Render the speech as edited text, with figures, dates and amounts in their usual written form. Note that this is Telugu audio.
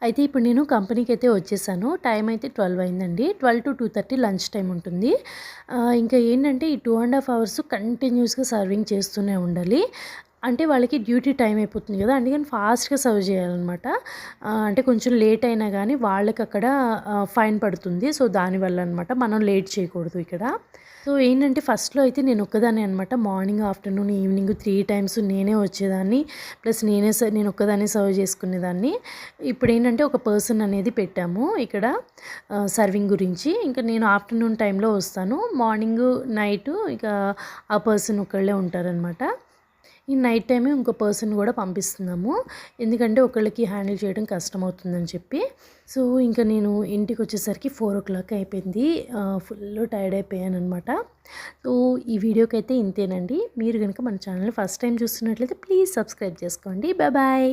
అయితే ఇప్పుడు నేను కంపెనీకైతే వచ్చేసాను. టైం అయితే 12 అయిందండి. 12-2:30 లంచ్ టైమ్ ఉంటుంది. ఇంకా ఏంటంటే ఈ 2½ అవర్స్ కంటిన్యూస్‌గా సర్వింగ్ చేస్తూనే ఉండాలి. అంటే వాళ్ళకి డ్యూటీ టైం అయిపోతుంది కదా! అందుకని ఫాస్ట్‌గా సర్వ్ చేయాలనమాట. అంటే కొంచెం లేట్ అయినా గానీ వాళ్ళకక్కడ ఫైన్ పడుతుంది. సో, దానివల్ల అనమాట. మనం లేట్ చేయకూడదు ఇక్కడ. సో, ఏంటంటే ఫస్ట్‌లో అయితే నేను ఒక్కదాన్నే అనమాట. మార్నింగ్, ఆఫ్టర్‌నూన్, ఈవినింగ్ 3 టైమ్స్ నేనే వచ్చేదాన్ని. ప్లస్ నేను ఒక్కదాన్నే సర్వ్ చేసుకునేదాన్ని. ఇప్పుడేంటంటే ఒక పర్సన్ అనేది పెట్టాము ఇక్కడ సర్వింగ్ గురించి. ఇంకా నేను ఆఫ్టర్‌నూన్ టైంలో వస్తాను. మార్నింగు, నైటు ఇక ఆ పర్సన్ ఒకళ్ళే ఉంటారనమాట. ఈ నైట్ టైమే ఇంకో పర్సన్ కూడా పంపిస్తున్నాము. ఎందుకంటే ఒకళ్ళకి హ్యాండిల్ చేయడం కష్టమవుతుందని చెప్పి. సో, ఇంకా నేను ఇంటికొచ్చేసరికి 4:00 అయిపోయింది. Full tired అయిపోయాననమాట. సో, ఈ వీడియోకైతే ఇంతేనండి. మీరు గనుక మన ఛానల్‌ని ఫస్ట్ టైం చూస్తున్నట్లయితే ప్లీజ్ సబ్స్క్రైబ్ చేసుకోండి. బాయ్.